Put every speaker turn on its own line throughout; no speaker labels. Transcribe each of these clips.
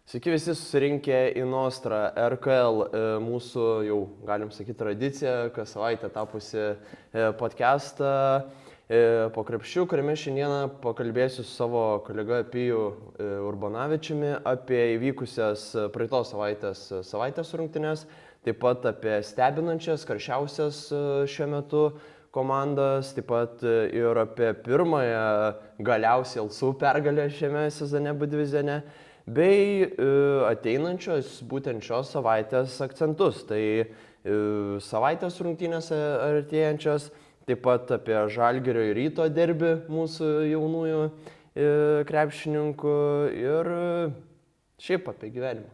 Sveiki visi susirinkę į Nostrą RKL, mūsų jau, galim sakyti, tradicija, kas savaitę tapusi podcastą po krepšių, kuriame šiandieną pakalbėsiu su savo kolega Piju Urbanavičiumi apie įvykusias praeitos savaitės rungtynes, taip pat apie stebinančias, karščiausias šiuo metu komandas, taip pat ir apie pirmąją galiausiai LSU pergalę šiame sezone B divizione, bei ateinančios būtent šios savaitės akcentus. Tai savaitės rungtynės artėjančios, taip pat apie Žalgirio ir Ryto derbį mūsų jaunųjų krepšininkų ir šiaip apie gyvenimą.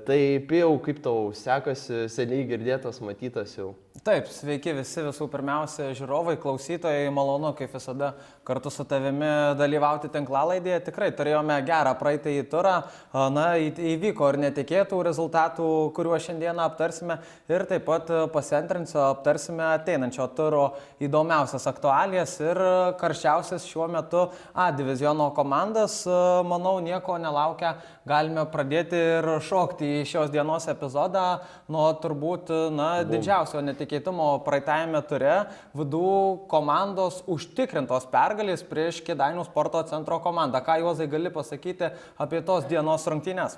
Tai Pijau, kaip tau sekasi, seniai girdėtas, matytas jau?
Taip, sveiki visi, visų pirmiausia žiūrovai, klausytojai, malonu kaip visada kartu su tavimi dalyvauti tinklalaidėje. Tikrai turėjome gerą praeitąjį turą, įvyko ir netikėtų rezultatų, kuriuos šiandieną aptarsime ir taip pat pasentrinsiu, aptarsime ateinančio turo įdomiausias aktualijas ir karščiausias šiuo metu A diviziono komandas. Manau, nieko nelaukia, galime pradėti ir šokti į šios dienos epizodą nuo turbūt didžiausio netikėtumo praeitajame ture VDU komandos užtikrintos pergalės prieš Kėdainių sporto centro komandą. Ką, Juozai, gali pasakyti apie tos dienos rungtynes?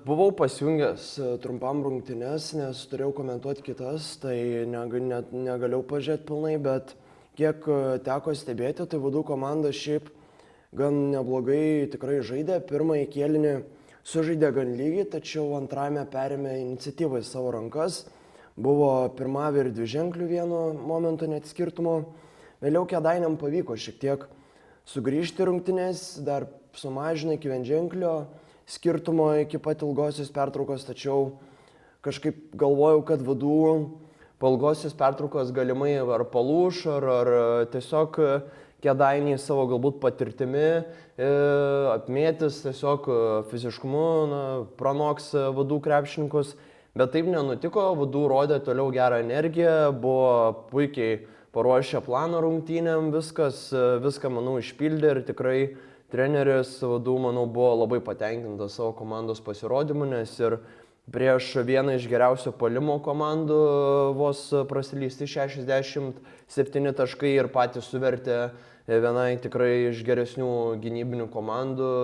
Buvau pasijungęs trumpam rungtynes, nes turėjau komentuoti kitas, tai negalėjau pažiūrėti pilnai, bet kiek teko stebėti, tai VDU komanda šiaip gan neblogai tikrai žaidė. Pirmąjį kėlinį sužaidė gan lygiai, tačiau antrame perėmė iniciatyvą į savo rankas. Buvo pirmavė ir dviženklių vienu momentu net skirtumu. Vėliau Kėdainiam pavyko šiek tiek sugrįžti rungtynės, dar sumažino iki vienženklio skirtumo iki pat ilgosios pertraukos, tačiau kažkaip galvojau, kad VDU po ilgosios pertraukos galimai ar palūš, ar tiesiog Kėdainiai savo galbūt patirtimi apmėtis tiesiog fiziškumu, pranoks VDU krepšininkus. Bet taip nenutiko, VDU rodė toliau gerą energiją, buvo puikiai paruošę planą rungtynėm, viską, manau, išpildė ir tikrai treneris VDU, manau, buvo labai patenkintas savo komandos pasirodymu, nes ir prieš vieną iš geriausio puolimo komandų vos prasilysti 67 taškai ir patys suvertė vienai tikrai iš geresnių gynybinių komandų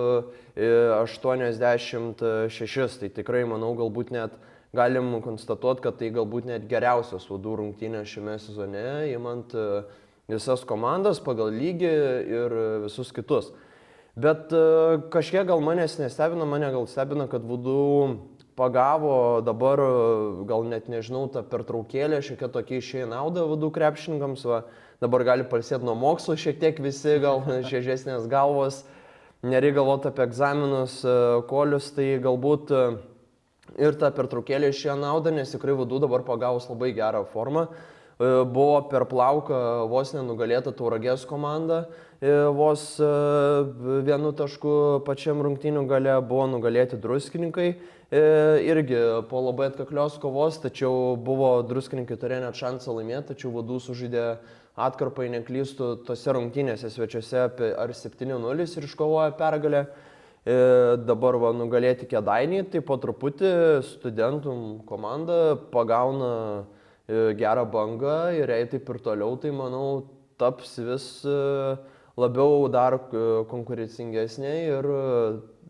86. Tai tikrai, manau, galbūt net galim konstatuoti, kad tai galbūt net geriausios VDU rungtynės šiame sezone, įmant visas komandas pagal lygį ir visus kitus. Bet kažkiek gal manęs nestebina, mane gal stebina, kad VDU pagavo dabar, gal net nežinau, tą pertraukėlę, šiek tiek tokia išėjo naudą VDU krepšininkams, dabar gali palsėti nuo mokslo šiek tiek visi, gal šviežesnės galvos, nereikia galvoti apie egzaminus, kolius, tai galbūt ir ta pertraukėlė išėjo naudą, nes tikrai VDU dabar pagavus labai gerą formą. Buvo per plauką vos nenugalėta Tauragės komanda, vos vienu tašku pačiam rungtynių gale buvo nugalėti druskininkai, irgi po labai atkaklios kovos, tačiau buvo druskininkai turėjo net šansą laimėti, tačiau VDU sužaidė atkarpai, neklystų, tose rungtynėse svečiuose ar 7-0 ir iškovojo pergalę. Dabar nugalėti Kėdainiai, tai po truputį studentų komanda pagauna gerą bangą ir jei taip ir toliau, tai manau taps vis labiau dar konkurencingesnė ir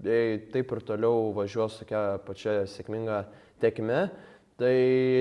jei taip ir toliau važiuos tokia pačia sėkminga tekme, tai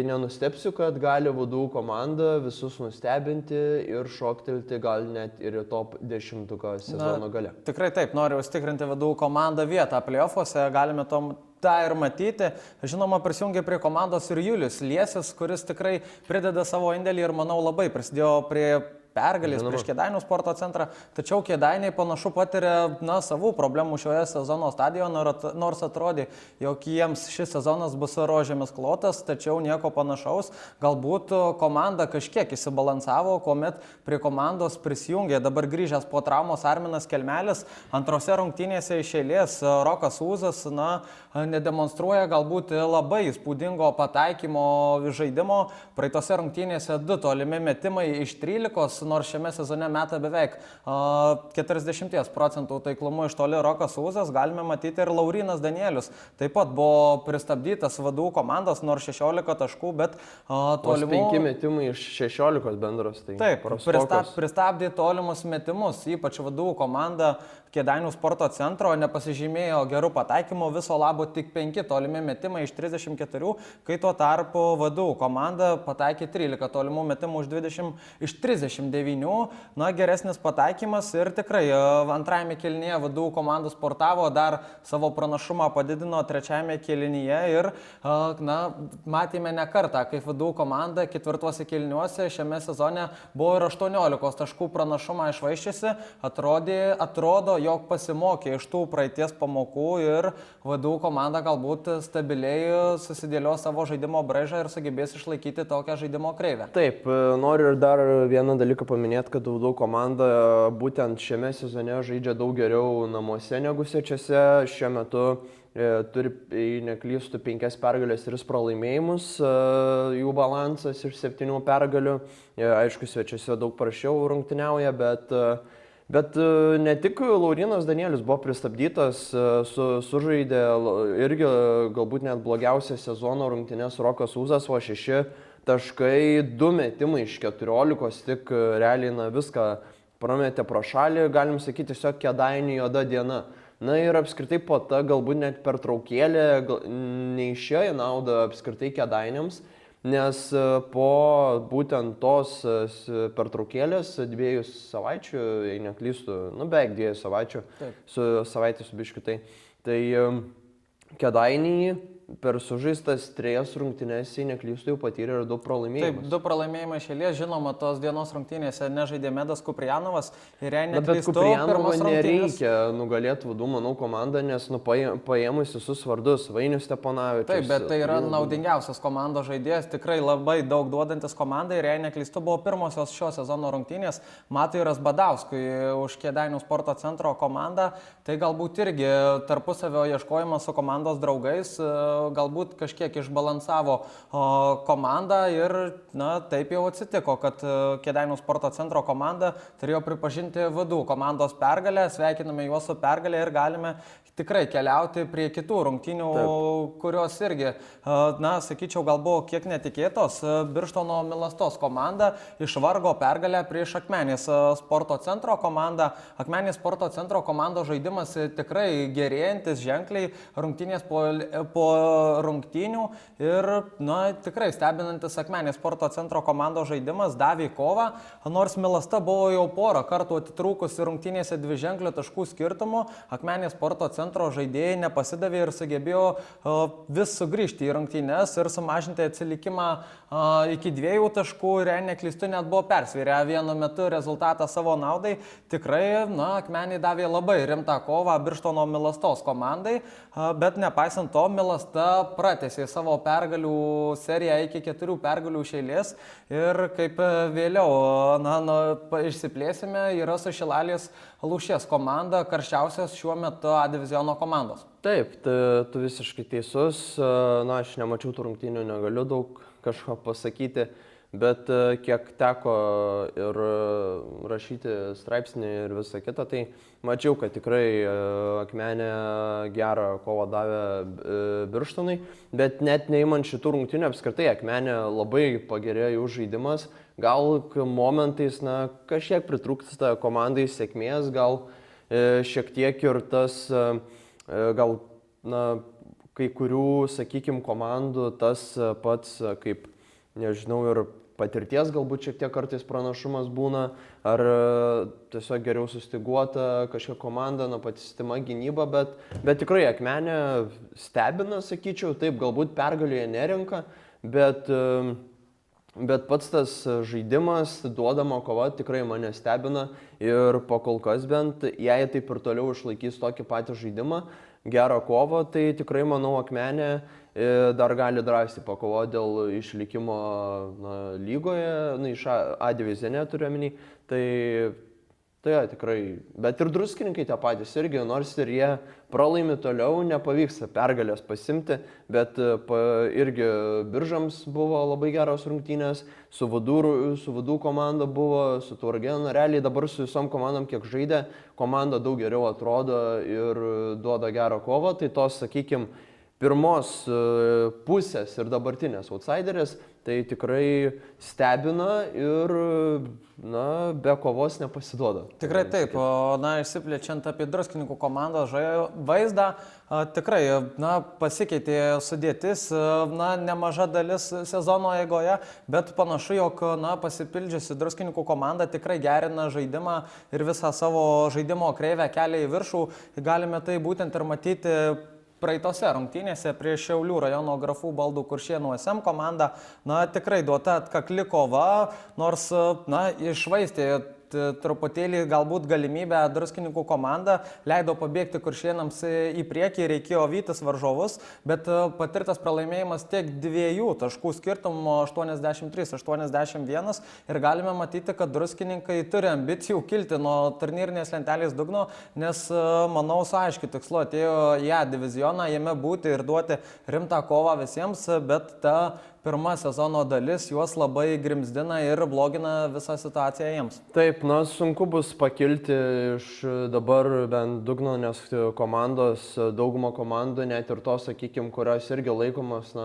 nenustepsiu, kad gali VDU komanda visus nustebinti ir šoktelti gal net ir į top 10 sezono gale.
Tikrai taip, noriu užtikrinti VDU komandą vietą play-offuose, galime tą ir matyti. Žinoma, prisijungė prie komandos ir Julius Liesis, kuris tikrai prideda savo indėlį ir manau labai prisidėjo prie pergalės prieš Kėdainių sporto centrą, tačiau Kėdainiai panašu patiria savų problemų šioje sezono stadijoje, nors atrodė, jog jiems šis sezonas bus rožėmis klotas, tačiau nieko panašaus. Galbūt komanda kažkiek įsibalansavo, kuomet prie komandos prisijungė dabar grįžęs po traumos Arminas Kelmelis. Antrose rungtynėse iš eilės Rokas Ūzas nedemonstruoja galbūt labai įspūdingo pataikymo žaidimo. Praeitose rungtynėse 2 tolimi metimai iš 13, nors šiame sezone meta beveik 40% taiklumu iš toli Rokas Ūzas, galime matyti ir Laurynas Danielius. Taip pat buvo pristabdytas VDU komandos, nors 16 taškų, bet tolimų...
5 metimai iš 16 bendros. Tai
taip, pristabdė tolimus metimus, ypač VDU komanda Kėdainių sporto centro nepasižymėjo gerų pataikymų, viso labo tik 5 tolimi metimai iš 34, kai tuo tarpu VDU komanda pataikė 13 tolimų metimų iš 39. Na, geresnis pataikymas ir tikrai antrajame kėlinyje VDU komanda sportavo, dar savo pranašumą padidino trečiajame kėlinyje ir matėme ne kartą, kaip VDU komanda ketvirtuose kėliniuose šiame sezone buvo ir 18 taškų pranašumą išvaiščiusi, atrodo, jog pasimokė iš tų praeities pamokų ir VDU komanda galbūt stabiliai susidėlio savo žaidimo braižą ir sugebės išlaikyti tokią žaidimo kreivę.
Taip, noriu ir dar vieną dalyką paminėti, kad VDU komanda būtent šiame sezone žaidžia daug geriau namuose negu svečiuose. Šiuo metu turi, jei neklystų, 5 pergalės ir 3 pralaimėjimus, jų balansas iš 7 pergalių. Aišku, svečiuose daug prašiau rungtyniauja, bet ne tik Laurynas Danielius buvo pristabdytas, sužaidė irgi galbūt net blogiausią sezono rungtynes Rokas Ūzas, o 6 taškai, 2 metimai iš 14, tik realiai viską prametė pro šalį, galim sakyti, tiesiog Kėdainių juoda diena. Na ir apskritai po ta galbūt net pertraukėlė neišėjo į naudą apskritai Kėdainiams, nes po būtent tos pertraukėlės 2 savaičių, jei neklystu, beveik 2 savaičių, su savaitės su biškiu, tai Kėdainiai per sužaistas 3 rungtynes, jei neklystu, jau patyrė ir 2 pralaimėjimus.
Taip, 2 pralaimėjimai iš eilės, žinoma, tos dienos rungtynėse nežaidė Medas Kuprijanovas ir jei neklystu,
bet Kuprijanovą nereikia nugalėti VDU, manau, komandą, nes paėmus visus vardus, Vainius Steponavičius.
Taip, bet tai yra naudingiausias komandos žaidėjas, tikrai labai daug duodantis komandai ir jei neklystu, buvo pirmosios šio sezono rungtynės Matairas Badauskui už Kėdainių sporto centro komandą, tai galbūt irgi tarpusavio ieškojimas su komandos draugais galbūt kažkiek išbalansavo komandą ir taip jau atsitiko, kad Kėdainių sporto centro komanda turėjo pripažinti VDU komandos pergalę, sveikiname juos su pergalė ir galime tikrai keliauti prie kitų rungtynių, kurios irgi, sakyčiau, gal buvo kiek netikėtos. Birštono Milastos komanda išvargo pergalę prieš Akmenės sporto centro komandą. Akmenės sporto centro komandos žaidimas tikrai gerėjantis ženkliai rungtynės po rungtynių ir tikrai stebinantis Akmenės sporto centro komandos žaidimas davė kovą, nors Milasta buvo jau porą kartų atitrūkusi rungtynėse 2-ženklio taškų skirtumų, Akmenės sporto centro žaidėjai nepasidavė ir sugebėjo vis sugrįžti į rungtynes ir sumažinti atsilikimą iki 2 taškų ir neklystu net buvo persvyrę vienu metu rezultatą savo naudai. Tikrai, Akmenė davė labai rimtą kovą Birštono Milastos komandai, bet nepaisant to, Milasta pratęsė savo pergalių seriją iki 4 pergalių iš eilės ir kaip vėliau išsiplėsime, yra su Šilalės Lūšies komanda karščiausias šiuo metu A diviziono komandos.
Taip, tu visiškai teisus, aš nemačiau tų rungtynių, negaliu daug kažko pasakyti, bet kiek teko ir rašyti straipsnį ir visą kitą, tai mačiau, kad tikrai Akmenė gerą kovą davė Birštonui, bet net neimant šitų rungtynių apskritai Akmenė labai pagerėjo jų žaidimas, gal momentais kažkiek pritrūksta komandai sėkmės, gal šiek tiek ir tas, gal kai kurių, sakykime, komandų tas pats, kaip, nežinau, ir patirties galbūt šiek tiek kartais pranašumas būna, ar tiesiog geriau sustiguota kažkokia komanda, pati sistema gynyba, bet tikrai Akmenė stebina, sakyčiau, taip, galbūt pergalėje nerenka, bet pats tas žaidimas, duodama kova tikrai mane stebina ir po kol kas bent, jei taip ir toliau išlaikys tokį patį žaidimą, gerą kovą, tai tikrai manau Akmenė dar gali drąsiai pakovoti dėl išlikimo lygoje, iš A divizione turiu omeny, tai Tai ja, tikrai, bet ir druskininkai tie patys irgi, nors ir jie pralaimi toliau, nepavyksta pergalės pasimti, bet irgi Biržams buvo labai geros rungtynės, su Vadų komanda buvo, su Tauragėnu, realiai dabar su visom komandom, kiek žaidė, komanda daug geriau atrodo ir duoda gerą kovą, tai tos, sakykime, pirmos pusės ir dabartinės outsiderės, tai tikrai stebina ir, na, be kovos nepasiduoda.
Tikrai taip, išsiplečiant apie druskininkų komandos vaizdą, tikrai, pasikeitė sudėtis, nemaža dalis sezono eigoje, bet panašu, jog, pasipildžiusi druskininkų komanda tikrai gerina žaidimą ir visą savo žaidimo kreivę kelia į viršų. Galime tai būtent ir matyti praeitose rungtynėse prieš Šiaulių rajono Grafų Baldų Kuršėnų SM komanda, tikrai duota atkakli kova, nors, iššvaistė truputėlį galbūt galimybę druskininkų komanda, leido pabėgti Kuršėnams į priekį, reikėjo vytis varžovus, bet patirtas pralaimėjimas tiek 2 taškų skirtumo 83-81 ir galime matyti, kad druskininkai turi ambicijų kilti nuo turnyrinės lentelės dugno, nes, manau, su aiškiu tikslu atėjo į A divizioną, jame būti ir duoti rimtą kovą visiems, bet ta pirma sezono dalis juos labai grimzdina ir blogina visą situaciją jiems.
Taip, sunku bus pakilti iš dabar bent dugno, nes komandos, dauguma komandų, net ir tos, sakykime, kurios irgi laikomos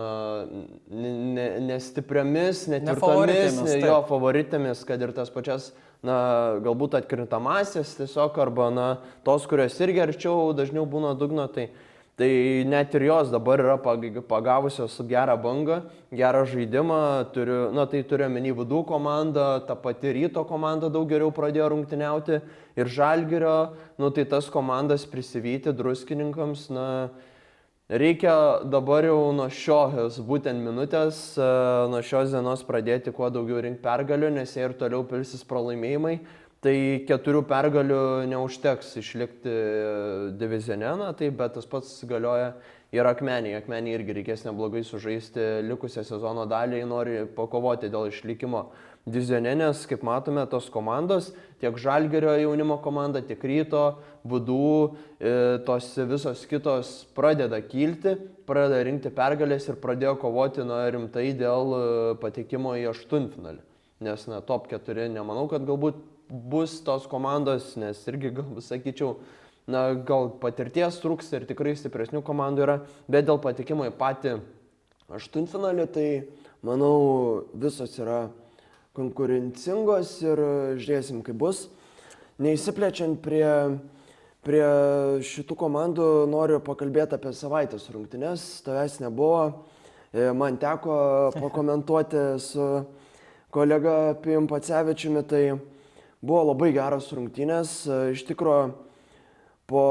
nestipriamis, netvirtomis, jo favoritėmis, kad ir tas pačias, galbūt atkrintamasias tiesiog, arba, tos, kurios irgi arčiau dažniau būna dugno, tai net ir jos dabar yra pagavusios gerą bangą, gerą žaidimą, tai turiu omeny Vadų komandą, ta pati Ryto komanda daug geriau pradėjo rungtyniauti ir Žalgirio, tai tas komandas prisivyti druskininkams, reikia dabar jau nuo šios būtent minutės, nuo šios dienos pradėti kuo daugiau rinkti pergalių, nes jie ir toliau pilsis pralaimėjimai. Tai 4 pergalių neužteks išlikti divizione, bet tas pats galioja ir Akmenei. Akmenei irgi reikės neblogai sužaisti likusią sezono dalį, nori pakovoti dėl išlikimo divizione, nes, kaip matome, tos komandos, tiek Žalgirio jaunimo komanda, tiek Ryto, Vadų, tos visos kitos pradeda kilti, pradeda rinkti pergalės ir pradėjo kovoti rimtai dėl patekimo į aštuntfinalį. Nes top 4 nemanau, kad galbūt bus tos komandos, nes irgi, sakyčiau, gal patirties trūks ir tikrai stipresnių komandų yra, bet dėl patekimo į patį aštuntfinalį, tai, manau, visos yra konkurencingos ir žiūrėsim, kaip bus. Neįsiplečiant prie šitų komandų, noriu pakalbėti apie savaitės rungtynes, tavęs nebuvo, man teko pakomentuoti su kolega Pijum Pacevičiumi, tai buvo labai geros rungtynės, iš tikrųjų po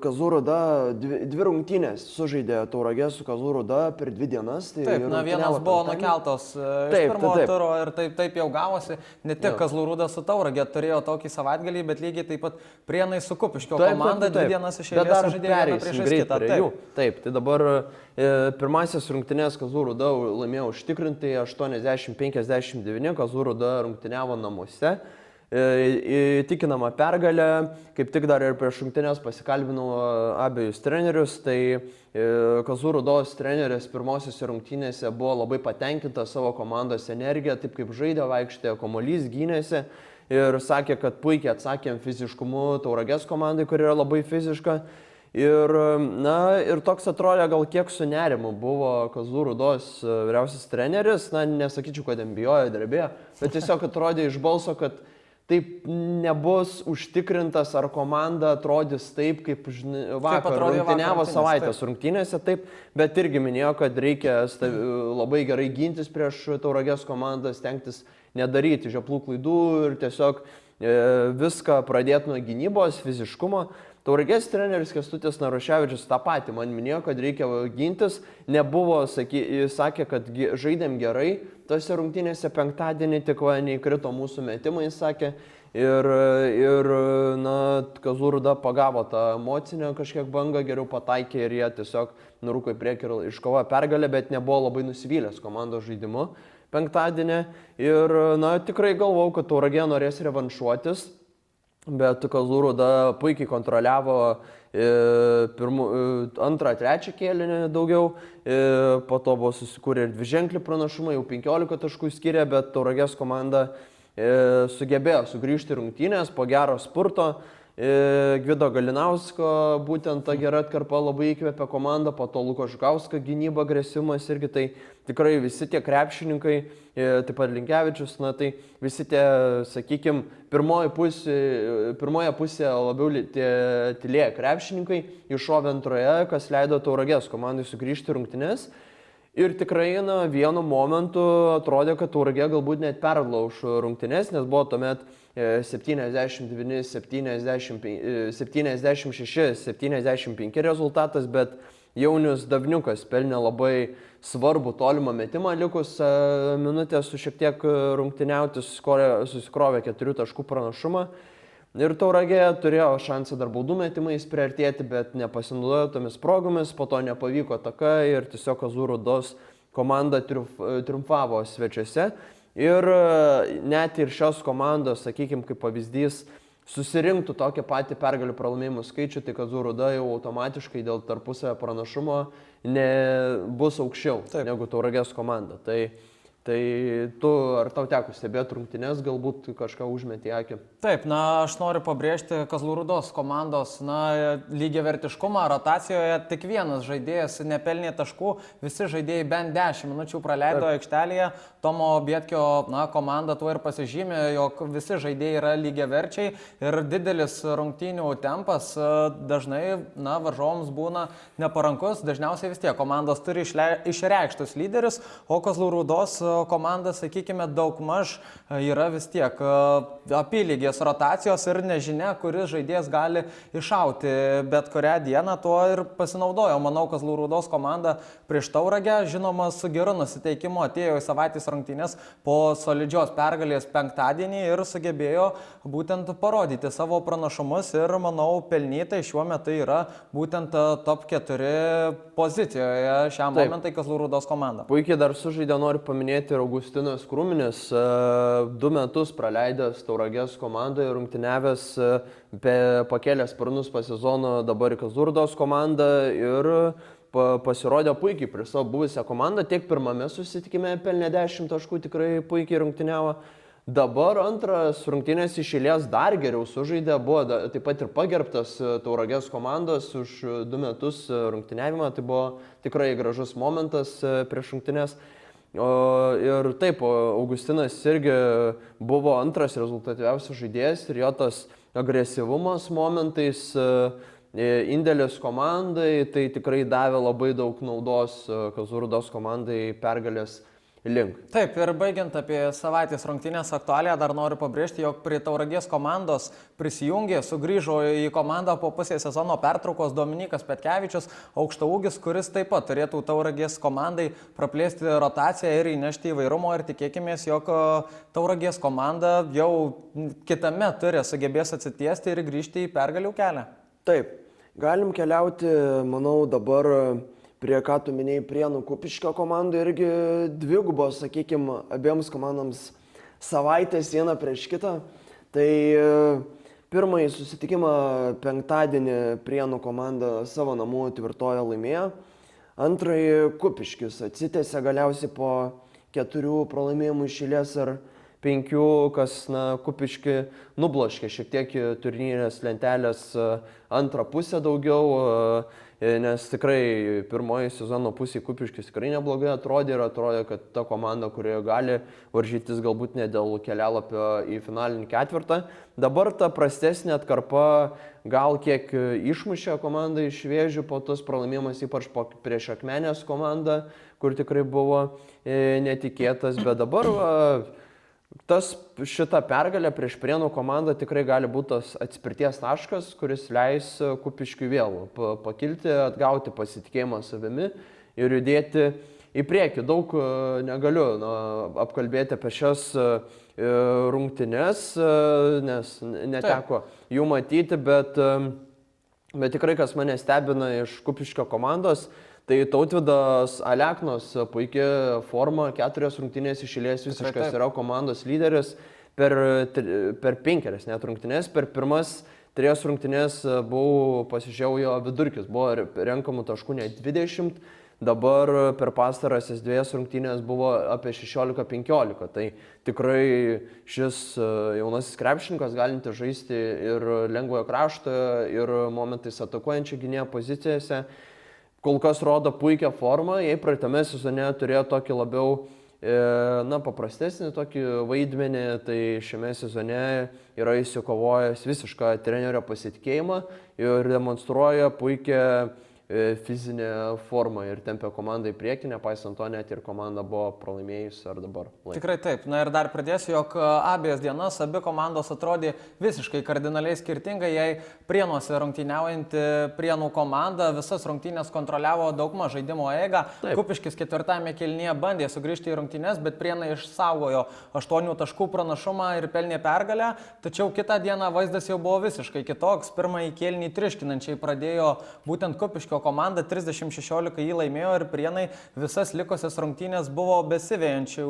Kazlų Rūda 2 rungtynės sužaidė Tauragė su Kazlų Rūda per 2 dienas. Tai
taip, vienas buvo nukeltos iš pirmo turo ir taip jau gavosi. Ne tik Kazlų Rūda su Tauragė turėjo tokį savaitgalį, bet lygiai taip pat Prienai su Kupiškio komanda 2 dienas iš eilės žaidė vieną prieš kitą.
Taip, tai dabar pirmasis rungtynės Kazlų Rūda laimėjo užtikrintai 80-59, Kazlų Rūda rungtyniavo namuose. Įtikinama pergalė, kaip tik dar ir prieš rungtynes pasikalbinau abiejus trenerius, tai Kazlų Rūdos treneris pirmosiose rungtynėse buvo labai patenkinta savo komandos energiją, taip kaip žaidė, vaikštė, kamuolys gynėsi ir sakė, kad puikiai atsakėm fiziškumu Tauragės komandai, kuri yra labai fiziška. Ir toks atrodė gal kiek su nerimu buvo Kazlų Rūdos vyriausias treneris, nesakyčiau, kad bijojo, drebėjo, bet tiesiog atrodė iš balso, kad taip nebus užtikrintas, ar komanda atrodys taip, kaip vakar rungtyniavo savaitės rungtynėse, taip, bet irgi minėjo, kad reikia labai gerai gintis prieš Tauragės komandą, stengtis nedaryti žioplų klaidų ir tiesiog viską pradėti nuo gynybos, fiziškumo. Tauragės treneris Kęstutis Naruševičius tą patį man minėjo, kad reikia gintis, nebuvo, sakė, kad žaidėm gerai, tose rungtynėse penktadienį tik neįkrito mūsų metimai, sakė, ir Kazlų Rūda pagavo tą emocinę kažkiek bangą, geriau pataikė ir jie tiesiog nurūko į priekį ir iškovojo pergalę, bet nebuvo labai nusivylęs komandos žaidimu penktadienį ir tikrai galvau, kad Tauragė norės revanšuotis. bet Kazlų Rūda puikiai kontroliavo antrą, trečią kėlinį daugiau, po to buvo susikūrę ir dviženklį pranašumą, jau 15 taškų skyrė, bet Tauragės komanda sugebėjo sugrįžti rungtynės po gero spurto. Gvido Galinausko būtent ta gera atkarpa labai įkvėpė komandą, po to Luko Žukausko gynyba, agresivumas irgi, tai tikrai visi tie krepšininkai, taip pat Linkevičius, na tai visi tie, sakykime, pirmoje pusėje labiau tie tylėję krepšininkai iššovė antroje, kas leido Tauragės komandai sugrįžti rungtynes. Ir tikrai vienu momentu atrodė, kad Tauragė galbūt net perlauš rungtynes, nes buvo tuomet 79, 76, 75 rezultatas, bet Jaunius Davniukas pelnė labai svarbų tolimą metimą, likus minutę su šiek tiek rungtyniauti, susikrovė 4 taškų pranašumą. Ir Tauragė turėjo šansą dar baudų metimais priartėti, bet nepasinaudojo tomis progomis, po to nepavyko ataka ir tiesiog Kazlų Rūdos komanda triumfavo svečiuose. Ir net ir šios komandos, sakykime, kaip pavyzdys, susirinktų tokį patį pergalių pralaimėjimų skaičių, tai Kazlų Rūda jau automatiškai dėl tarpusavio pranašumo bus aukščiau negu Tauragės komanda. Tai tu, ar tau teko stebėti rungtynes, galbūt kažką užmetė į akį?
Taip, aš noriu pabrėžti Kazlų Rūdos komandos lygiavertiškumą. Rotacijoje tik vienas žaidėjas nepelnė taškų, visi žaidėjai bent 10 minučių praleido aikštelėje. Tomo Bietkio komanda tuo ir pasižymė, jog visi žaidėjai yra lygiaverčiai ir didelis rungtynių tempas dažnai varžovams būna neparankus. Dažniausiai vis tiek komandos turi išreikštus lyderius, o Kazlų Rūdos komanda, sakykime, daugmaž yra vis tiek apylygės rotacijos ir nežinia, kuris žaidėjas gali iššauti bet kurią dieną, tuo ir pasinaudojo. Manau, Kazlų Rūdos komanda prieš Tauragę, žinoma, su geru nusiteikimu atėjo į savaitės rungtynes po solidžios pergalės penktadienį ir sugebėjo būtent parodyti savo pranašumus ir, manau, pelnytai šiuo metu yra būtent top 4 pozicijoje šiam momentai Kazlų Rūdos komanda.
Puikiai dar sužaidė, noriu paminėti ir Augustinas Krūminis, 2 metus praleidęs Tauragės komandoje, rungtyniavęs, pakėlęs sparnus po sezono dabar į Kazlų Rūdos komandą ir pasirodė puikiai prieš savo buvusią komandą, tiek pirmame susitikime pelnė 10 taškų, tikrai puikiai rungtyniavo. Dabar antras rungtynės iš eilės dar geriau sužaidė, buvo taip pat ir pagerbtas Tauragės komandos už 2 metus rungtyniavimą, tai buvo tikrai gražus momentas prieš rungtynės. Ir taip, Augustinas irgi buvo antras rezultatyviausias žaidėjas ir jo tas agresyvumas momentais, indėlis komandai, tai tikrai davė labai daug naudos Kazlų Rūdos komandai pergalės link.
Taip, ir baigiant apie savaitės rungtynės aktualiją, dar noriu pabrėžti, jog prie Tauragės komandos prisijungė, sugrįžo į komandą po pusės sezono pertraukos Dominikas Petkevičius, aukštaūgis, kuris taip pat turėtų Tauragės komandai praplėsti rotaciją ir įnešti įvairumo ir tikėkimės, jog Tauragės komanda jau kitame ture sugebės atsitiesti ir grįžti į pergalių kelią.
Taip, galim keliauti, manau, dabar prie, ką tu minėjai, Prienų Kupiškio komandų irgi dvigubos, sakykime, abiems komandoms savaitės viena prieš kitą. Tai pirmąjį susitikimą penktadienį Prienų komanda savo namų tvirtoje laimėjo. Antrąjį Kupiškis atsitęsė galiausiai po 4 pralaimėjimų iš eilės ar 5, kas Kupiškį nubloškė šiek tiek turnyrinės lentelės antrą pusę daugiau, nes tikrai pirmoji sezono pusė Kupiškis tikrai neblogai atrodė ir atrodė, kad ta komanda, kurioje gali varžytis galbūt ne dėl kelialapio į finalinį ketvirtą. Dabar ta prastesnė atkarpa gal kiek išmušė komandą iš vėžių po tos pralaimėjimus, ypač prieš Akmenės komandą, kur tikrai buvo netikėtas, bet dabar šita pergalė prieš Prienų komandą tikrai gali būti tas atspirties taškas, kuris leis Kupiškiui vėl pakilti, atgauti pasitikėjimą savimi ir judėti į priekį. Daug negaliu apkalbėti apie šias rungtynes, nes neteko jų matyti, bet tikrai kas mane stebina iš Kupiškio komandos, tai Tautvydas Aleknos puikia forma, 4 rungtynės iš eilės visiškas yra komandos lyderis. per 5 net rungtynes, per pirmas 3 rungtynės buvau pasižiūrėjau jo vidurkis, buvo renkamų taškų net 20, dabar per pastarąsias 2 rungtynės buvo apie 16-15. Tai tikrai šis jaunasis krepšininkas galintis žaisti ir lengvojo krašto, ir momentais atakuojančio gynėjo pozicijose, kol kas rodo puikią formą, jei praeitame sezone turėjo tokį labiau paprastesnį tokį vaidmenį, tai šiame sezone yra įsikovojęs visišką trenerio pasitikėjimą ir demonstruoja puikią fizinę formą ir tempia komandą į priekį, nepaisant to net ir komanda buvo pralaimėjusi ar dabar laimė.
Tikrai taip. Na ir dar pridėsiu, jog abiejas dienas abi komandos atrodė visiškai kardinaliai skirtingai, jei Prienuose rungtyniaujanti Prienų komanda visas rungtynės kontroliavo daugmaž žaidimo eigą. Kupiškis 4 kėlinyje bandė sugrįžti į rungtynės, bet Prienai išsaugojo 8 taškų pranašumą ir pelnė pergalę, tačiau kitą dieną vaizdas jau buvo visiškai kitoks. Pirmąjį kėlinį triuškinančiai pradėjo būtent Kupiškio komanda, 30-16 jį laimėjo ir Prienai visas likusias rungtynės buvo besivėjančių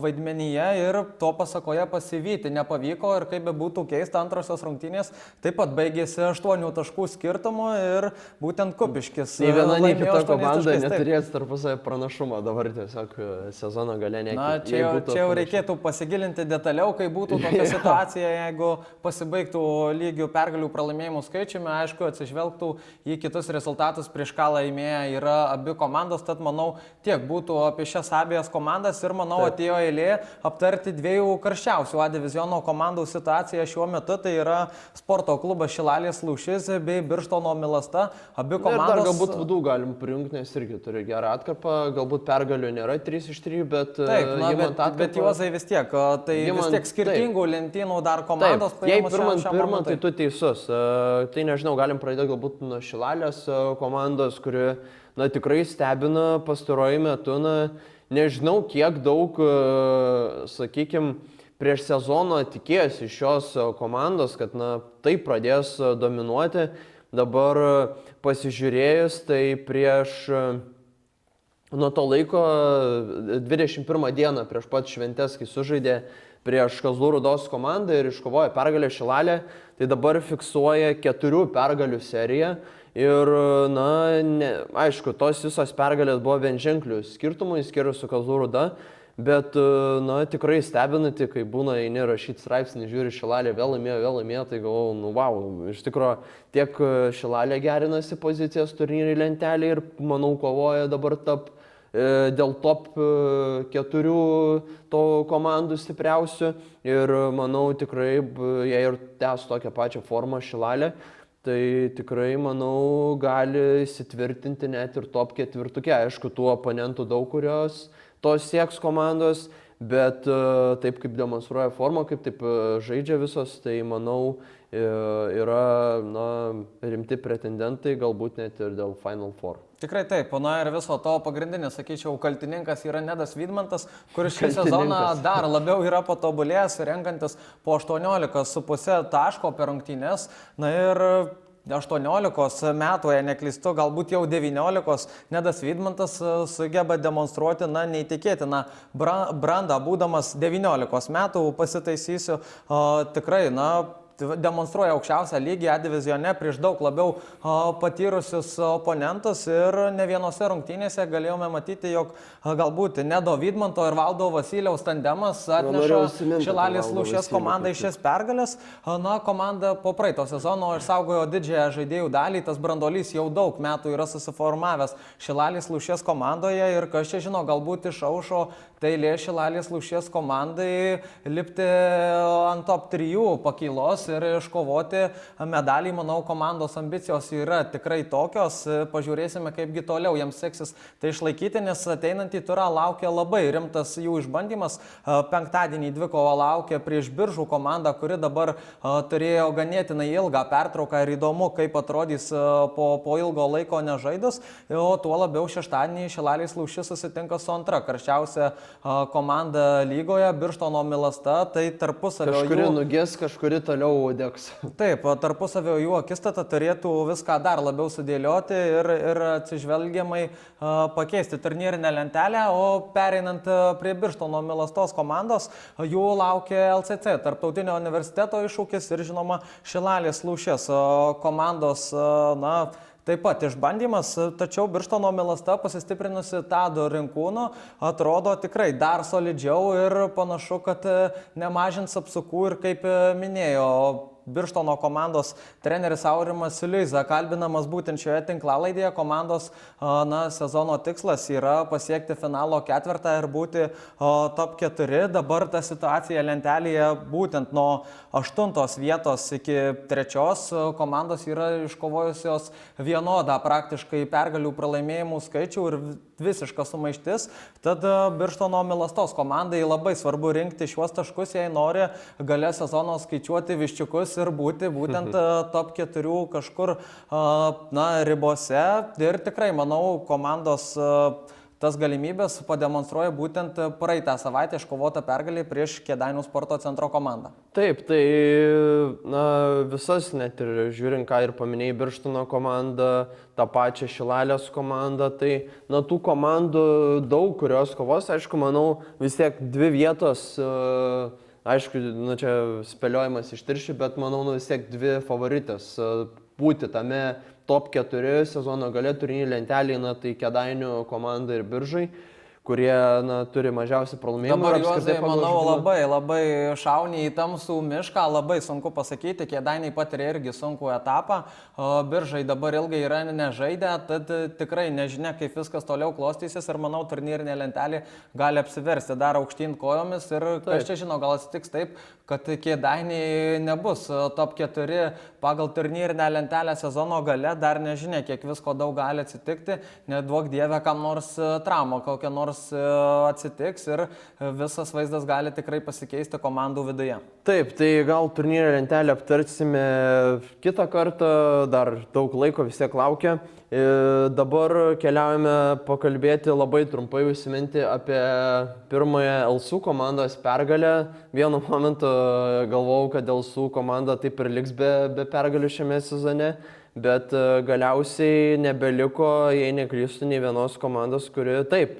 vaidmenyje ir to pasakoje pasivyti nepavyko ir kaip be būtų keista, antrosios rungtynės taip pat baigėsi 8 taškų skirtumu ir būtent Kupiškis
nei viena, nei
laimėjo
kita
8
komanda
taškais.
neturės tarpusavio pranašumą dabar tiesiog sezono gale
Na, čia jau reikėtų pasigilinti detaliau, kai būtų tokia situacija, jeigu pasibaigtų lygių pergalių pralaimėjimų skaičiumi, aišku, atsižvelgtų į kitus rezultatus, prieš ką laimėję yra abi komandos, tad manau tiek būtų apie šias abiejas komandas ir manau atėjo eilė aptarti 2 karščiausių A diviziono komandų situaciją šiuo metu, tai yra sporto klubas Šilalės Lūšis bei Birštono Milasta. Abi komandos...
Ir dar galbūt Vudų galim prijungti, nes irgi turi gerą atkarpą, galbūt pergalių nėra 3 iš 3, bet...
Taip, bet Juozai vis tiek, tai vis tiek skirtingų lentynų dar komandos.
Taip, jei pirmą, tai tu teisus. Tai nežinau, galim pradėti galbūt nuo Šilalės komandos, kuri tikrai stebina pastaruoju metu. Nežinau, kiek daug, sakykime, prieš sezoną tikėjosi šios komandos, kad tai pradės dominuoti. Dabar pasižiūrėjus, tai prieš nuo to laiko 21 dieną prieš pat šventes, kai sužaidė prieš Kazlų Rūdos komandą ir iškovojo pergalę Šilalė, tai dabar fiksuoja 4 pergalių seriją. Ir, aišku, tos visos pergalės buvo vienženklių skirtumų, išskyrus su Kazlų Rūda, bet, tikrai stebinanti, kai būna eini rašyti straipsnį, žiūri Šilalė vėl laimėjo, tai galvoju, wow, iš tikrųjų tiek Šilalė gerinasi pozicijas turnyrai lentelė ir, manau, kovoja dabar dėl top 4 to komandų stipriausių ir, manau, tikrai, jei ir tęs tokią pačią formą Šilalė, tai tikrai, manau, gali įsitvirtinti net ir top 4. Aišku, tų oponentų daug, kurios tos sieks komandos, bet taip kaip demonstruoja formą, kaip taip žaidžia visos, tai manau yra rimti pretendentai, galbūt net ir dėl Final Four.
Tikrai taip, ir viso to pagrindinis, sakyčiau, kaltininkas yra Nedas Vydmantas, kuris šį sezoną dar labiau yra patobulėjęs, renkantis po 18,5 taško per rungtynes. Ir 18 metų, jei neklystu, galbūt jau 19, Nedas Vydmantas sugeba demonstruoti, neįtikėtiną brandą, būdamas 19 metų, pasitaisysiu, tikrai, demonstruoja aukščiausią lygį A divizione prieš daug labiau patyrusius oponentus ir ne vienose rungtynėse galėjome matyti, jog galbūt Nedo Vydmanto ir Valdo Vasyliaus tandemas atneša Šilalės Lūšies komandai šias pergalės. Komanda po praeito sezono išsaugojo didžiąją žaidėjų dalį, tas branduolys jau daug metų yra susiformavęs Šilalės Lūšies komandoje ir kas čia žino, galbūt išaušo tai eilė Šilalės Lūšies komandai lipti ant top 3 pakylos ir iškovoti medalį. Manau, komandos ambicijos yra tikrai tokios. Pažiūrėsime, kaipgi toliau jiems seksis tai išlaikyti, nes ateinantį turą laukia labai rimtas jų išbandymas. Penktadienį dvikova laukia prieš Biržų komandą, kuri dabar turėjo ganėtinai ilgą pertrauką ir įdomu, kaip atrodys po ilgo laiko nežaidus. O tuo labiau šeštadienį Šilalės Lūšis susitinka su antra karščiausia komanda lygoje, Birštono Milasta, tai tarpusavio
kažkuri nugės, kažkuri toliau toliau degs.
Taip, tarpusavio jų akistata turėtų viską dar labiau sudėlioti ir atsižvelgiamai pakeisti turnyrinę lentelę, o pereinant prie Birštono Milastos komandos, jų laukia LCC, Tarptautinio universiteto iššūkis ir žinoma Šilalės Lūšės komandos, taip pat išbandymas, tačiau Birštono Milasta pasistiprinusi Tado Rinkūno atrodo tikrai dar solidžiau ir panašu, kad nemažins apsukų ir kaip minėjo Birštono komandos treneris Aurimas Liuiza, kalbinamas būtent šioje tinklalaidėje. Komandos sezono tikslas yra pasiekti finalo ketvirtą ir būti top 4. Dabar ta situacija lentelėje būtent nuo 8 vietos iki 3 komandos yra iškovojusios vienodą praktiškai pergalių pralaimėjimų skaičių ir visiška sumaištis. Tad Birštono Milastos komandai labai svarbu rinkti šiuos taškus, jei nori gale sezono skaičiuoti viščiukus ir būti būtent top 4 kažkur ribose. Ir tikrai, manau, komandos tas galimybės pademonstruoja būtent praeitą savaitę iškovotą pergalį prieš Kėdainių sporto centro komandą.
Taip, tai visas net ir žiūrint, ką ir paminėjai, Birštono komandą, tą pačią Šilalės komandą, tai tų komandų daug, kurios kovos, aišku, manau, vis tiek 2 vietos, aišku, čia spėliojimas iš tirščių, bet manau, vis tiek 2 favoritės būti tame top 4 sezono gale turnyrinėje lentelėje, tai Kėdainių komanda ir Biržai, kurie turi mažiausiai pralaimėjimų.
Dabar Juozai, manau, labai šauni į tamsų mišką, labai sunku pasakyti, Kėdainiai patiria irgi sunkų etapą, Biržai dabar ilgai yra nežaidę, tad tikrai nežinia, kaip viskas toliau klostysis ir manau, turnyrinė lentelė gali apsiversti dar aukštyn kojomis ir kas čia žino, gal atsitiks taip, kad Kėdainiai nebus top 4 pagal turnyrinę lentelę sezono gale, dar nežinia, kiek visko daug gali atsitikti, neduok dieve kam nors trauma, kokia nors atsitiks ir visas vaizdas gali tikrai pasikeisti komandų viduje.
Taip, tai gal turnyrinę lentelę aptarsime kitą kartą, dar daug laiko vis tiek laukia. Dabar keliaujame pakalbėti labai trumpai, užsiminti apie pirmąją LSU komandos pergalę. Vienu momentu galvojau, kad LSU komanda taip ir liks be pergalių šiame sezone. Bet galiausiai nebeliko, jei neklystu, nei vienos komandos, kuri taip,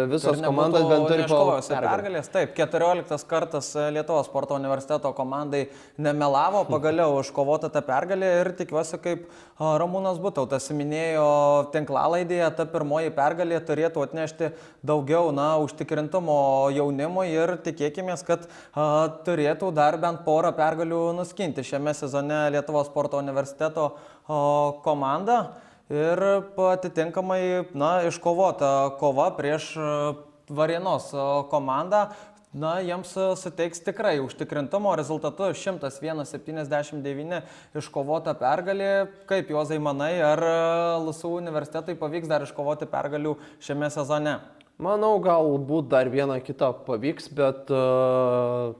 visos komandos bent turi po
pergalės. Taip, 14 kartas Lietuvos sporto universiteto komandai nemelavo, pagaliau iškovota ta pergalė ir tikiuosi, kaip Ramūnas Butautas minėjo tinklalaidėje, ta pirmoji pergalė turėtų atnešti daugiau užtikrintumo jaunimui ir tikėkime, kad turėtų dar bent porą pergalių nuskinti šiame sezone Lietuvos sporto universiteto komanda ir atitinkamai iškovota kova prieš Varėnos komandą jiems suteiks tikrai užtikrintumo rezultatu 101-79 iškovota pergalė. Kaip Juozai manai, ar LSU universitetui pavyks dar iškovoti pergalių šiame sezone?
Manau, galbūt dar vieną kitą pavyks, bet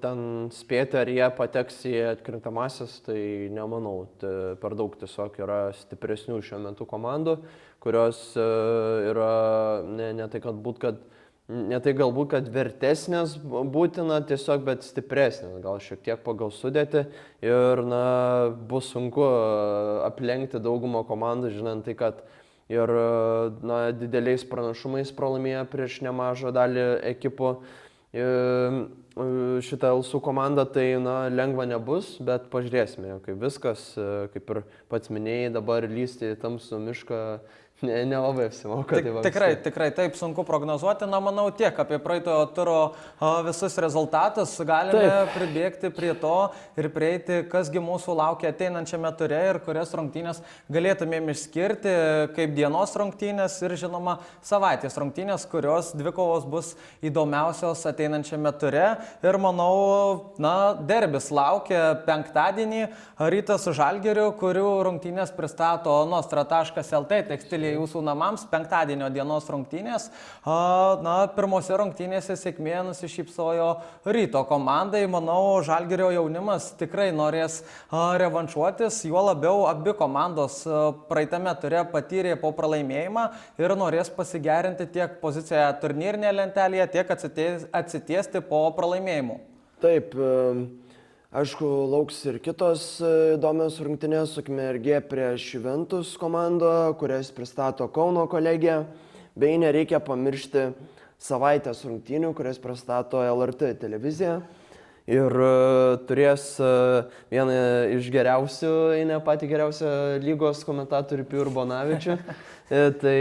ten spėti, ar jie pateks į atkrintamasis, tai nemanau. Per daug tiesiog yra stipresnių šiuo metu komandų, kurios yra ne tai galbūt, kad vertesnės būtina tiesiog, bet stipresnės, gal šiek tiek pagal sudėtį ir bus sunku aplenkti daugumą komandų, žinant tai, kad ir dideliais pranašumais pralaimėjo prieš nemažą dalį ekipų šitą LSU komandą, tai lengva nebus, bet pažiūrėsime, kaip viskas, kaip ir pats minėjai, dabar lysti į tamsų mišką nelabai apsimoka.
Tikrai taip sunku prognozuoti. Manau, tiek apie praeitojo turo visus rezultatus. Galime pribėgti prie to ir prieiti, kasgi mūsų laukia ateinančiame ture ir kurias rungtynės galėtumėm išskirti kaip dienos rungtynės ir žinoma savaitės rungtynės, kurios dvikovos bus įdomiausios ateinančiame ture. Ir manau, derbis laukia penktadienį Rytas su Žalgiriu, kurių rungtynės pristato nostra.lt tekstilė jūsų namams, penktadienio dienos rungtynės. Pirmose rungtynėse sėkmė nusišypsojo Ryto komandai. Manau, Žalgirio jaunimas tikrai norės revanšuotis, juo labiau abi komandos praeitame ture patyrė po pralaimėjimą ir norės pasigerinti tiek poziciją turnyrinėje lentelėje, tiek atsitiesti po pralaimėjimų.
Taip, Aišku, lauks ir kitos įdomios rungtynės su Ukmergė prieš Juventus komandą, kurias pristato Kauno kolegija. Bei nereikia pamiršti savaitės rungtynių, kurias pristato LRT televizija. Ir turės vieną iš geriausių, ne patį geriausią lygos komentatorių Piur Bonavičių. Tai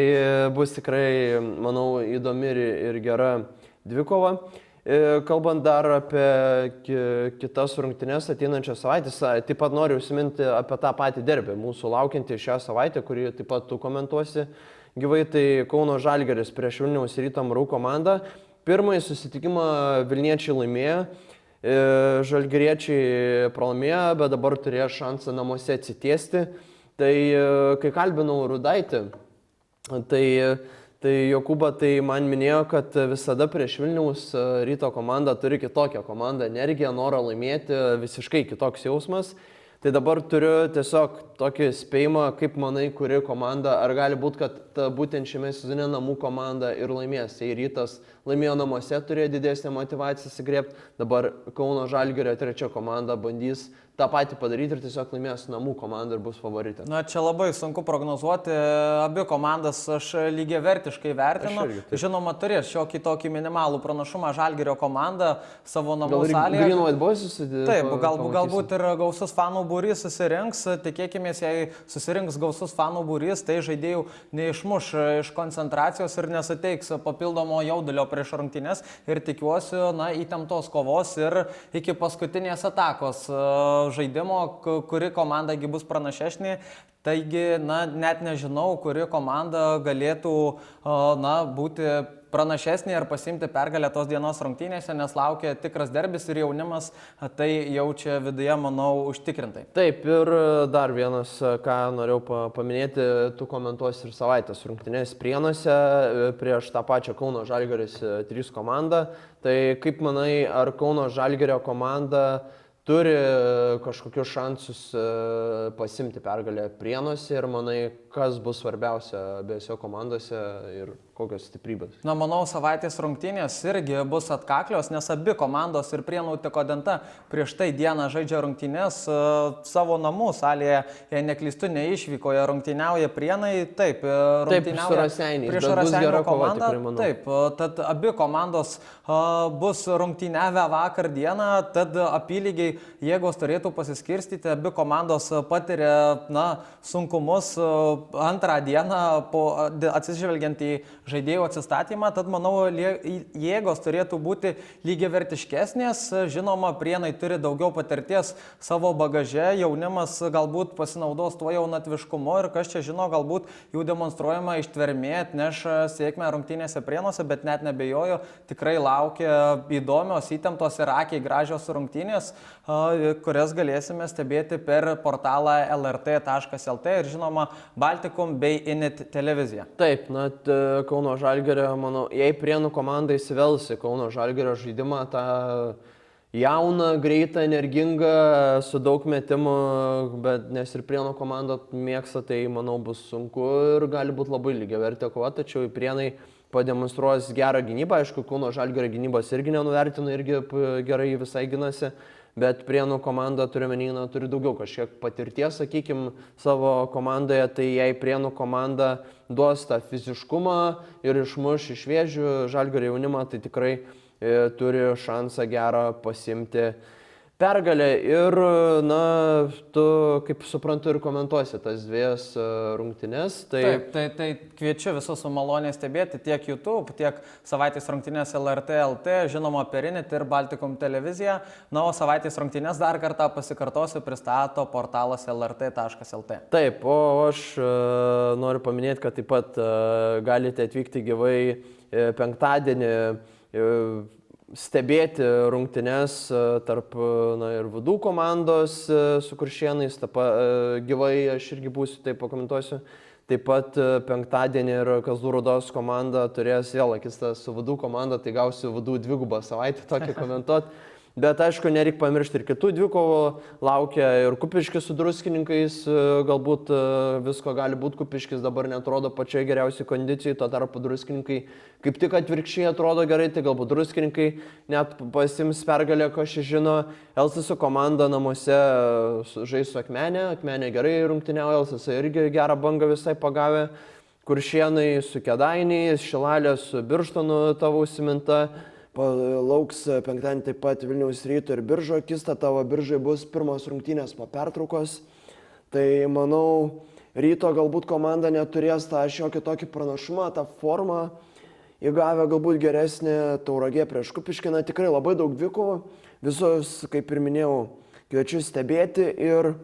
bus tikrai, manau, įdomi ir gera dvikova. Kalbant dar apie kitas rungtynes ateinančią savaitę, taip pat noriu užsiminti apie tą patį derbį, mūsų laukiantį šią savaitę, kurį taip pat tu komentuosi gyvai, tai Kauno Žalgiris prieš Vilniaus Ryto MRU komandą. Pirmąjį susitikimą Vilniečiai laimėjo. Žalgiriečiai pralaimėjo, bet dabar turėjo šansą namuose atsitiesti. Tai kai kalbinau Rudaitį, tai Jokūba tai man minėjo, kad visada prieš Vilniaus Ryto komandą turi kitokią komandą, energiją, norą laimėti, visiškai kitoks jausmas. Tai dabar turiu tiesiog tokį spėjimą, kaip manai, kuri komanda, ar gali būti, kad būtent šiame sezone namų komanda ir laimės. Tai Rytas laimėjo namuose, turėjo didesnę motivaciją įsigriebti, dabar Kauno Žalgirio trečia komanda bandys tą patį padaryti ir tiesiog laimės namų komanda ir bus favoritė.
Na, čia labai sunku prognozuoti, abi komandas aš lygiavertiškai vertinu. Žinoma, turės šiokį tokį minimalų pranašumą Žalgirio komanda savo namų salėje.
Green White Boys susidėjo?
Taip, galbūt ir gausus fanų būrys susirinks, tikėkime, jei susirinks gausus fanų būrys, tai žaidėjų neišmuš iš koncentracijos ir nesuteiks papildomo jaudulio prieš rungtynes ir tikiuosi, įtemptos kovos ir iki paskutinės atakos žaidimo, kuri komanda bus pranašesnė. Taigi, net nežinau, kuri komanda galėtų būti pranašesnė ir pasimti pergalę tos dienos rungtynėse, nes laukia tikras derbis ir jaunimas tai jaučia viduje, manau, užtikrintai.
Taip, ir dar vienas, ką norėjau paminėti, tu komentuosi ir savaitės rungtynės Prienuose prieš tą pačią Kauno Žalgiris 3 komandą. Tai kaip manai, ar Kauno Žalgirio komanda turi kažkokius šansus pasimti pergalę Prienuose ir manai, kas bus svarbiausia abiejose komandose ir kokios stiprybės?
Manau, savaitės rungtynės irgi bus atkaklios, nes abi komandos ir Prienų Tekodenta prieš tai dieną žaidžia rungtynės savo namų salėje, jei neklystu, neišvykoje rungtyniauja Prienai, taip,
rungtyniauja su Raseiniais,
prieš Raseinių komandą, taip, tad abi komandos bus rungtyniavę vakar dieną, tad apylygiai jėgos turėtų pasiskirstyti, abi komandos patiria sunkumus antrą dieną atsižvelgiant į žaidėjų atsistatymą, tad manau jėgos turėtų būti lygiavertiškesnės. Žinoma, Prienai turi daugiau patirties savo bagaže, jaunimas galbūt pasinaudos tuo jaunatviškumu ir kas čia žino, galbūt jų demonstruojama ištvermė atneš sėkmę rungtynėse Prienuose, bet net nebejoju, tikrai laukia įdomios, įtemptos ir akiai gražios rungtynės, kurias galėsime stebėti per portalą lrt.lt ir žinoma Baltikum bei Init televiziją.
Taip, Kauno Žalgirio, manau, jei Prienų komanda įsivels į Kauno Žalgirio žaidimą, tą jauną, greitą, energingą, su daug metimų, bet nes ir Prienų komanda mėgsta, tai manau bus sunku ir gali būti labai lygiavertė kova, tačiau Prienai pademonstruos gerą gynybą, aišku, Kauno Žalgirio gynybos irgi nenuvertino, irgi gerai visai ginasi. Bet Prienų komanda turi daugiau kažkiek patirties, sakykime, savo komandoje, tai jei Prienų komanda duos tą fiziškumą ir išmuš iš vėžių Žalgirio jaunimą, tai tikrai turi šansą gerą pasimti pergalę. Ir, tu, kaip suprantu, ir komentuosi tas dviejas rungtynes.
Taip, tai kviečiu visus su malonė stebėti tiek YouTube, tiek savaitės rungtynės LRT.lt, žinoma per Init ir Baltikum televiziją. O savaitės rungtynės dar kartą pasikartosiu, pristato portalas lrt.lt.
Taip, o aš noriu paminėti, kad taip pat galite atvykti gyvai penktadienį stebėti rungtynes tarp ir Vudų komandos su Kuršėnais, gyvai aš irgi būsiu, taip pakomentuosiu. Taip pat penktadienį ir Kazlų Rūdos komanda turės vėl akistą su Vudų komanda, tai gausiu Vudų dvigubą savaitę tokį komentuoti. Bet aišku, nereikia pamiršti ir kitų dvikovų, laukia ir Kupiškis su Druskininkais, galbūt visko gali būti, Kupiškis dabar netrodo pačioje geriausiai kondicijai, tuo tarpu Druskininkai kaip tik atvirkščiai atrodo gerai, tai galbūt Druskininkai net pasiims pergalę, ko šį žino, LSS komanda namuose žais su Akmenė gerai rungtyniauja, LSS irgi gerą bangą visai pagavė, Kuršėnai su Kėdainiais, Šilalė su Birštonu tavo užsiminta. Lauks penktadienį taip pat Vilniaus Ryto ir Biržo akistata, tavo Biržai bus pirmos rungtynės po pertraukos. Tai manau, Ryto galbūt komanda neturės tą šiokį tokį pranašumą, tą formą, įgavę galbūt geresnį Tauragė prieš Kupiškiną, tikrai labai daug dvikovų, visus, kaip ir minėjau, kviečiu stebėti ir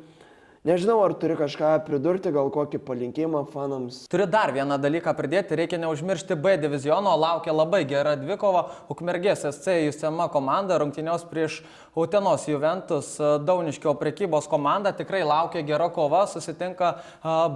nežinau, ar turi kažką pridurti, gal kokį palinkėjimą fanams.
Turiu dar vieną dalyką pridėti, reikia neužmiršti B diviziono, laukia labai gera dvikova, Ukmergės SC Jusema komanda, rungtyniaus prieš Utenos Juventus, Dauniškio prekybos komanda, tikrai laukia gera kova, susitinka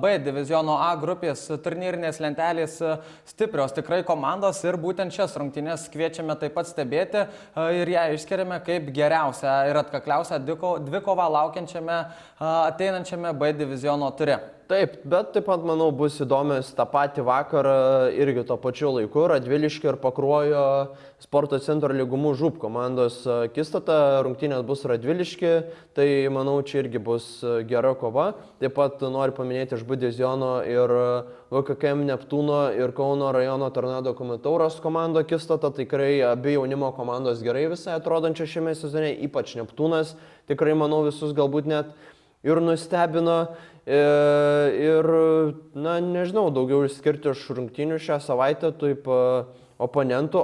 B diviziono A grupės turnyrinės lentelės stiprios tikrai komandos ir būtent šias rungtynės kviečiame taip pat stebėti ir ją išskiriame kaip geriausią ir atkakliausią dvikovą laukiančiame ateinančiame B diviziono ture.
Taip, bet taip pat, manau, bus įdomios tą patį vakarą irgi to pačiu laiku. Radviliškio ir Pakruojo sporto centro lygumų žūp komandos akistata, rungtynės bus Radviliški, tai manau, čia irgi bus gera kova. Taip pat noriu paminėti iš B diviziono ir VKKM Neptūno ir Kauno rajono Tornado Komitauros komando akistata. Tikrai abi jaunimo komandos gerai visai atrodančia šiame sezone, ypač Neptūnas. Tikrai, manau, visus galbūt net ir nustebino. Ir, na, nežinau, daugiau išskirti iš rungtynių šią savaitę, taip oponentų,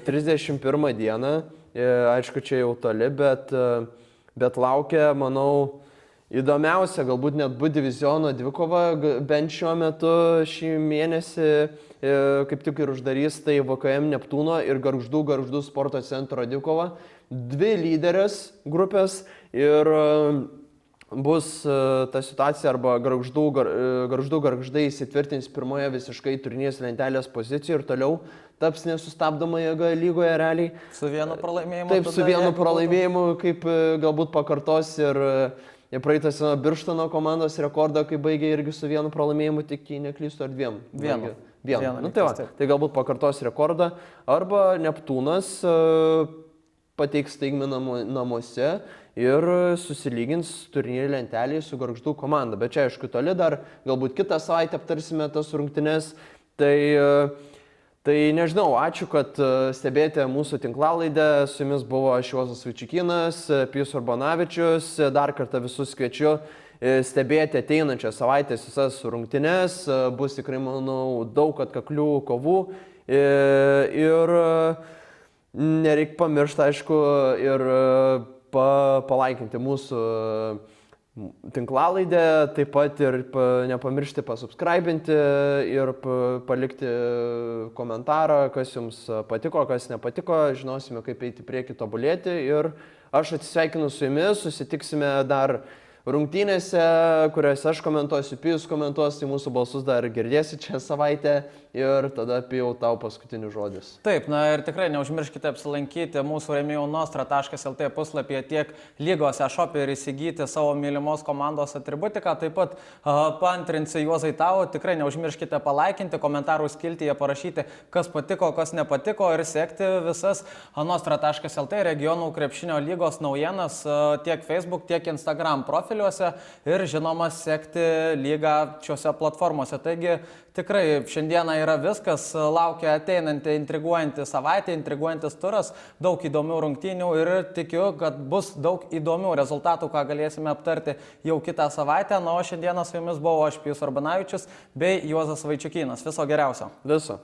31 dieną, aišku, čia jau toli, bet laukia, manau, įdomiausia, galbūt net B diviziono dvikova, bent šiuo metu šį mėnesį, kaip tik ir uždarys, tai VKM Neptūno ir Gargždų sporto centro dvikova, dvi lyderės grupės ir bus ta situacija arba Gargždai įsitvirtins pirmoje visiškai turnyrinės lentelės pozicijoje ir toliau taps nesustabdoma jėga lygoje realiai.
Su vienu pralaimėjimu.
Taip, su vienu pralaimėjimu, kaip galbūt pakartos ir praeitą sezoną Birštono komandos rekordą, kai baigė irgi su vienu pralaimėjimu, tik neklystu, ar dviem.
Vienu.
Nu, tai galbūt pakartos rekordą. Arba Neptūnas pateiks staigmeną namuose ir susilygins turnyrinėje lentelėje su Gargždų komanda. Bet čia, aišku, toli dar, galbūt kitą savaitę aptarsime tas rungtynes. Tai nežinau, ačiū, kad stebėjote mūsų tinklalaidę. Su jumis buvo aš Juozas Vaičiukynas, Pijus Urbanavičius. Dar kartą visus kviečiu stebėti ateinančią savaitę visas rungtynes. Bus tikrai, manau, daug atkaklių kovų. Ir nereikia pamiršti, aišku, ir palaikinti mūsų tinklalaidę, taip pat ir nepamiršti pasubscribinti ir palikti komentarą, kas jums patiko, kas nepatiko, žinosime, kaip eiti prieki tobulėti ir aš atsisveikinu su jumis, susitiksime dar rungtynėse, kurias aš komentuosiu, Pijus komentuos, tai mūsų balsus dar girdėsi čia savaitę ir tada Pijau tau paskutinis žodis.
Taip, na ir tikrai neužmirškite apsilankyti mūsų rėmėjų nostra.lt puslapyje tiek lygos e-shop'e ir įsigyti savo mylimos komandos atributiką. Taip pat paantrinsiu Juozai tau, tikrai neužmirškite palaikinti, komentarų skiltyje parašyti, kas patiko, kas nepatiko ir sekti visas nostra.lt regionų krepšinio lygos naujienas tiek Facebook, tiek Instagram profiliuose ir žinoma sekti lygą šiuose platformose. Taigi tikrai šiandieną yra viskas, laukia ateinanti intriguojanti savaitė, intriguojantis turas, daug įdomių rungtynių ir tikiu, kad bus daug įdomių rezultatų, ką galėsime aptarti jau kitą savaitę. Na, o šiandieną su jumis buvau aš Pijus Urbanavičius bei Juozas Vaičiukynas. Viso geriausio.
Viso.